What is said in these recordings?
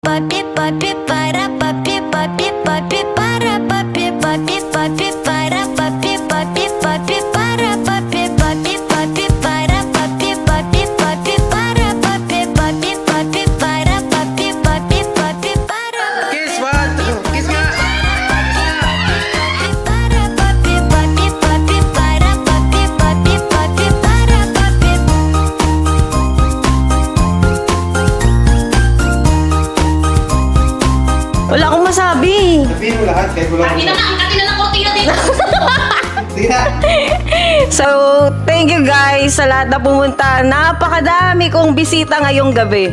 Papi, papi, para, papi, papi, papi, para, papi, papi, papi, para, papi, papi, papi, para, papi, papi, papi, para, papi, papi, papi, para, papi, papi, papi, para, papi, papi, papi, para. Kiss what? Kiss nga. Para, papi, papi, papi, para, papi, papi, papi, para, papi. Wala akong masabi. Sabihin mo lahat kahit wala Ang angkatin na ng kortina dito. Sige na. So, thank you guys sa lahat na pumunta. Napakadami kong bisita ngayong gabi.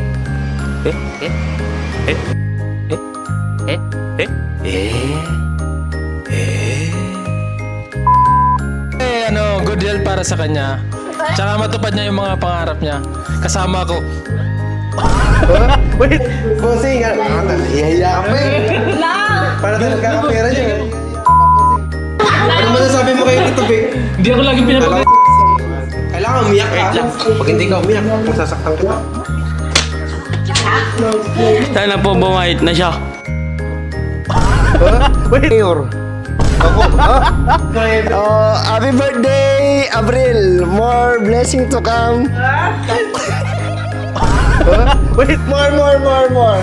Good deal para sa kanya. Tsaka matupad niya yung mga pangarap niya. Kasama ko. Wait, bossing. Iyahiya ka pa eh. Para tayo magkakapera niya. Ano masasabi mo kayo nito, Vic? Hindi ako lagi pinapag... Kailangan umiyak ka. Pag hindi ka umiyak, masasaktan kita. Sana po bumait na siya. Wait. Happy birthday, Abril. More blessing to come. Wait, More.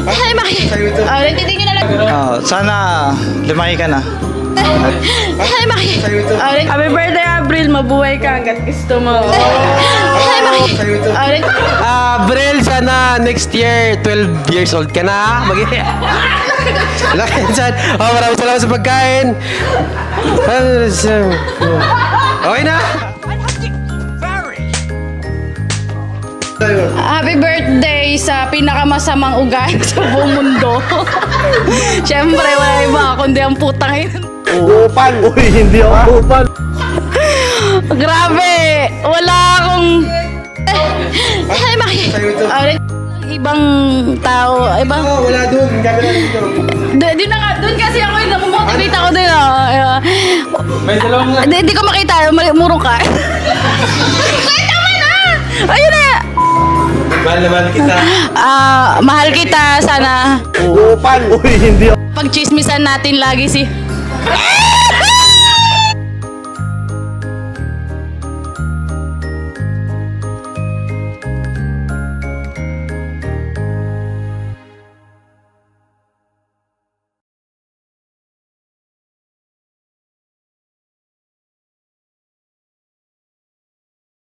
Ay, Maki. Nagtitigil na lang. Sana lumaki ka na. Ay, Maki. Happy birthday, April. Mabuhay ka hanggat gusto mo. Ay, Maki. Brel, sana next year, 12 years old ka na. Lakin, maraming salamat sa pagkain. Okay na? Happy birthday sa pinakamasamang ugali sa buong mundo. Siyempre, wala iba kundi ang putang ina. Upan. Uy, hindi ako upan. Grabe! Wala akong... Ay, Maki. Ibang tao, ibang... Wala dun. Doon kasi ako yung namomotivate ako din. May dalawang nga. Hindi ko makita, murong ka. Ay, tama na! Ayun na! Mahal naman kita. Mahal kita, sana Upan. Uy, hindi ako. pagchismisan natin lagi si...